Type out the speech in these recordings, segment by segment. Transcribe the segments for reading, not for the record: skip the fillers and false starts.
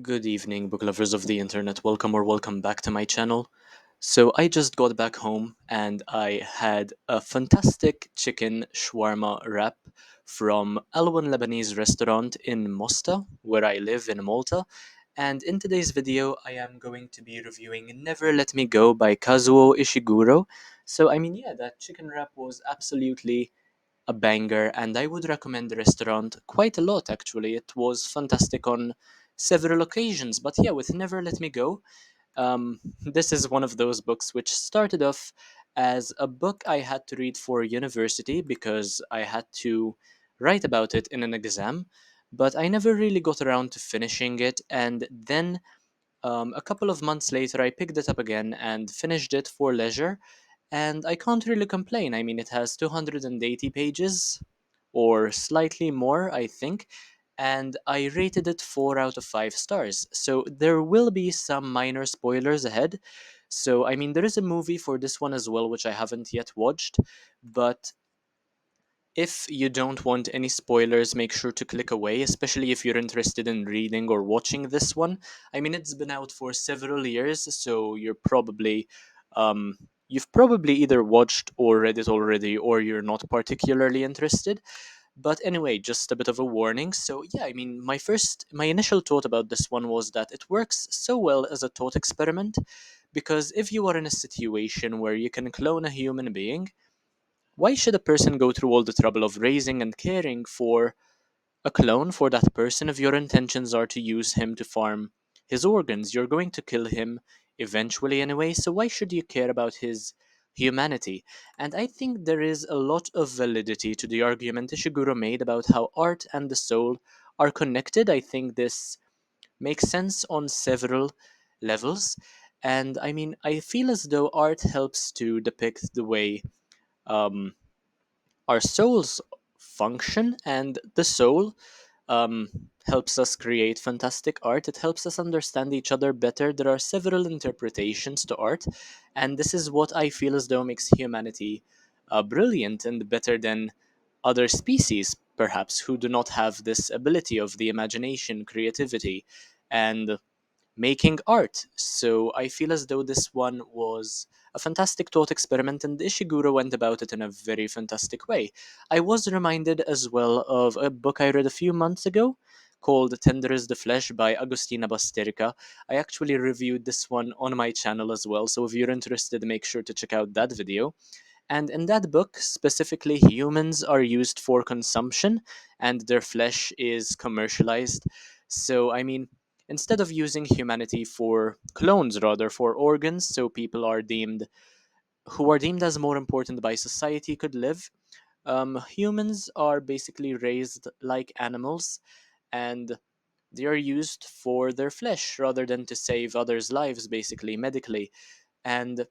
Good evening, book lovers of the internet. Welcome back to my channel. So, I just got back home and I had a fantastic chicken shawarma wrap from Alwan Lebanese restaurant in Mosta, where I live in Malta. And in today's video, I am going to be reviewing Never Let Me Go by Kazuo Ishiguro. So, yeah, that chicken wrap was absolutely a banger, and I would recommend the restaurant quite a lot actually. It was fantastic on several occasions, but yeah, with Never Let Me Go, this is one of those books which started off as a book I had to read for university because I had to write about it in an exam, but I never really got around to finishing it, and then a couple of months later, I picked it up again and finished it for leisure, and I can't really complain. It has 280 pages, or slightly more, I think, and I rated it 4 out of 5 stars. So there will be some minor spoilers ahead. So, there is a movie for this one as well, which I haven't yet watched, but if you don't want any spoilers, make sure to click away, especially if you're interested in reading or watching this one. It's been out for several years, so you've probably either watched or read it already, or you're not particularly interested. But anyway, just a bit of a warning. So yeah, my initial thought about this one was that it works so well as a thought experiment, because if you are in a situation where you can clone a human being, why should a person go through all the trouble of raising and caring for a clone for that person if your intentions are to use him to farm his organs? You're going to kill him eventually anyway, so why should you care about his humanity? And I think there is a lot of validity to the argument Ishiguro made about how art and the soul are connected. I think this makes sense on several levels. And I feel as though art helps to depict the way um, our souls function, and the soul um, helps us create fantastic art. It helps us understand each other better. There are several interpretations to art, and this is what I feel as though makes humanity brilliant and better than other species, perhaps, who do not have this ability of the imagination, creativity, and making art. So I feel as though this one was a fantastic thought experiment, and Ishiguro went about it in a very fantastic way. I was reminded as well of a book I read a few months ago called Tender is the Flesh by Agustina Basterrica. I actually reviewed this one on my channel as well, so if you're interested, make sure to check out that video. And in that book, specifically, humans are used for consumption and their flesh is commercialized. So, instead of using humanity for clones, rather for organs, so people are deemed who are deemed as more important by society could live, humans are basically raised like animals, and they are used for their flesh rather than to save others' lives, basically medically. And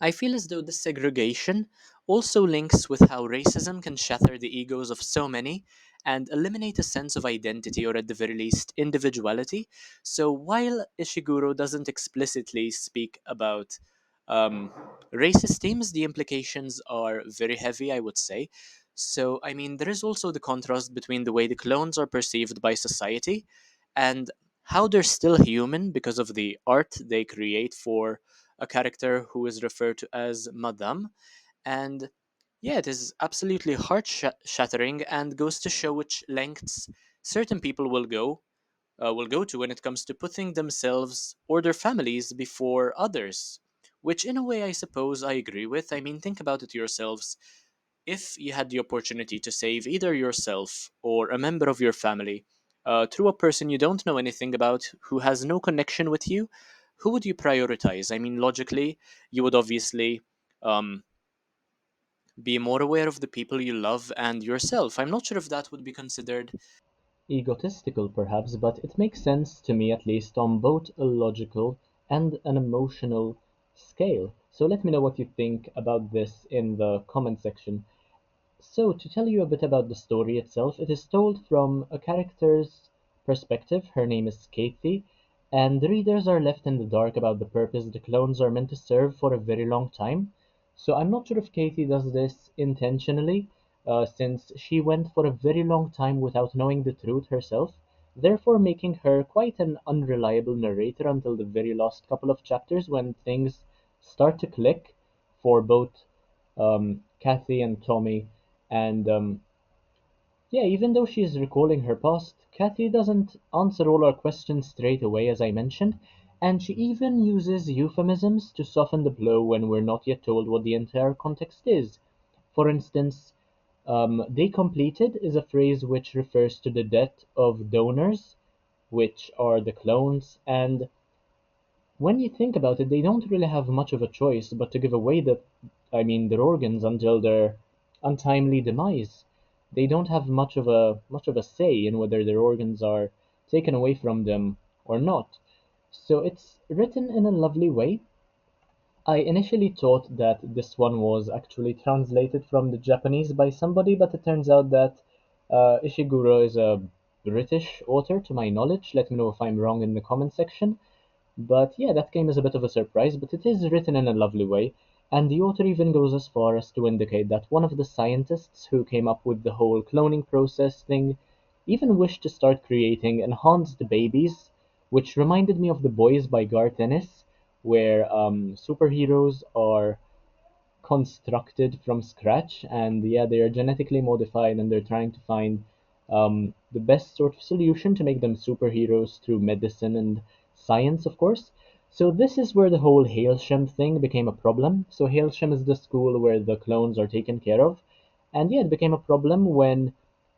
I feel as though this segregation also links with how racism can shatter the egos of so many and eliminate a sense of identity, or at the very least, individuality. So while Ishiguro doesn't explicitly speak about um, racist themes, the implications are very heavy, I would say. So, there is also the contrast between the way the clones are perceived by society and how they're still human because of the art they create for a character who is referred to as Madame. And yeah, it is absolutely heart shattering and goes to show which lengths certain people will go to when it comes to putting themselves or their families before others. Which, in a way, I suppose I agree with. Think about it yourselves. If you had the opportunity to save either yourself or a member of your family through a person you don't know anything about, who has no connection with you, who would you prioritize? Logically, you would obviously um, be more aware of the people you love and yourself. I'm not sure if that would be considered egotistical, perhaps, but it makes sense to me, at least on both a logical and an emotional scale. So let me know what you think about this in the comment section. So, to tell you a bit about the story itself, it is told from a character's perspective. Her name is Kathy, and the readers are left in the dark about the purpose the clones are meant to serve for a very long time. So, I'm not sure if Kathy does this intentionally, since she went for a very long time without knowing the truth herself. therefore making her quite an unreliable narrator until the very last couple of chapters when things start to click for both Kathy and Tommy. And yeah, even though she's recalling her past, Kathy doesn't answer all our questions straight away, as I mentioned, and she even uses euphemisms to soften the blow when we're not yet told what the entire context is. For instance, they completed is a phrase which refers to the death of donors, which are the clones, and when you think about it, they don't really have much of a choice but to give away their organs until their untimely demise. They don't have much of a say in whether their organs are taken away from them or not. So it's written in a lovely way. I initially thought that this one was actually translated from the Japanese by somebody, but it turns out that Ishiguro is a British author, to my knowledge. Let me know if I'm wrong in the comment section. But yeah, that came as a bit of a surprise, but it is written in a lovely way. And the author even goes as far as to indicate that one of the scientists who came up with the whole cloning process thing even wished to start creating enhanced babies, which reminded me of The Boys by Garth Ennis, where superheroes are constructed from scratch, and yeah, they are genetically modified, and they're trying to find the best sort of solution to make them superheroes through medicine and science, of course. So this is where the whole Hailsham thing became a problem. So Hailsham is the school where the clones are taken care of, and yeah, it became a problem when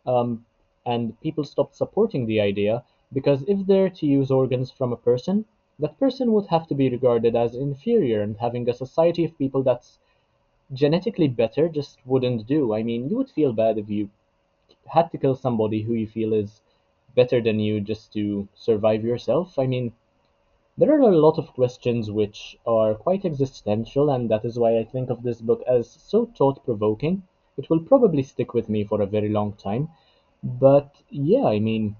um, and people stopped supporting the idea because if they're to use organs from a person, that person would have to be regarded as inferior, and having a society of people that's genetically better just wouldn't do. I mean, you would feel bad if you had to kill somebody who you feel is better than you just to survive yourself. I mean, there are a lot of questions which are quite existential, and that is why I think of this book as so thought provoking. It will probably stick with me for a very long time. But yeah, I mean,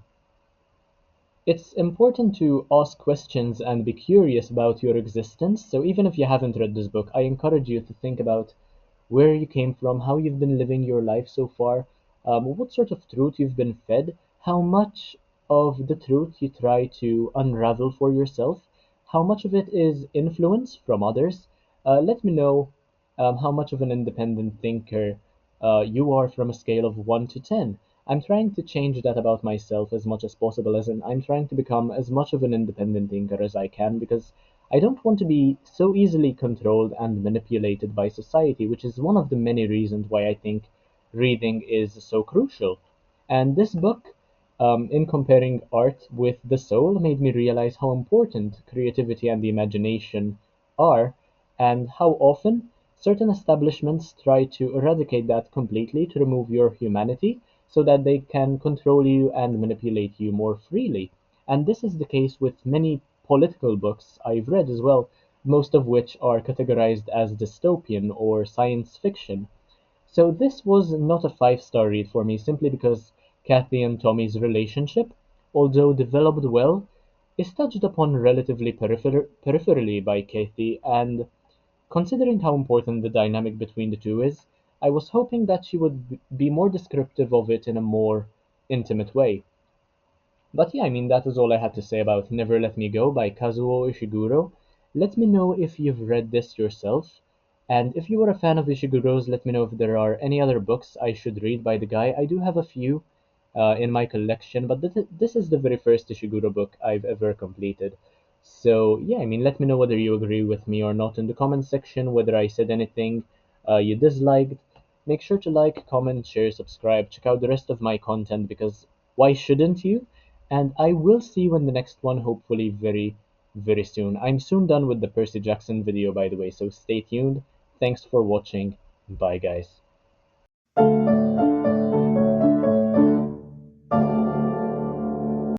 it's important to ask questions and be curious about your existence. So even if you haven't read this book, I encourage you to think about where you came from, how you've been living your life so far, what sort of truth you've been fed, how much of the truth you try to unravel for yourself, how much of it is influence from others. Let me know how much of an independent thinker you are from a scale of 1 to 10. I'm trying to change that about myself as much as possible, as in I'm trying to become as much of an independent thinker as I can because I don't want to be so easily controlled and manipulated by society, which is one of the many reasons why I think reading is so crucial. And this book, in comparing art with the soul, made me realize how important creativity and the imagination are, and how often certain establishments try to eradicate that completely to remove your humanity so that they can control you and manipulate you more freely. And this is the case with many political books I've read as well, most of which are categorized as dystopian or science fiction. So this was not a five-star read for me simply because Kathy and Tommy's relationship, although developed well, is touched upon relatively peripherally by Kathy, and considering how important the dynamic between the two is, I was hoping that she would be more descriptive of it in a more intimate way. But yeah, I mean, that is all I had to say about Never Let Me Go by Kazuo Ishiguro. Let me know if you've read this yourself. And if you were a fan of Ishiguro's, let me know if there are any other books I should read by the guy. I do have a few in my collection, but this is the very first Ishiguro book I've ever completed. So yeah, I mean, let me know whether you agree with me or not in the comment section, whether I said anything you disliked. Make sure to like, comment, share, subscribe, check out the rest of my content because why shouldn't you? And I will see you in the next one, hopefully very, very soon. I'm soon done with the Percy Jackson video, by the way, so stay tuned. Thanks for watching. Bye, guys.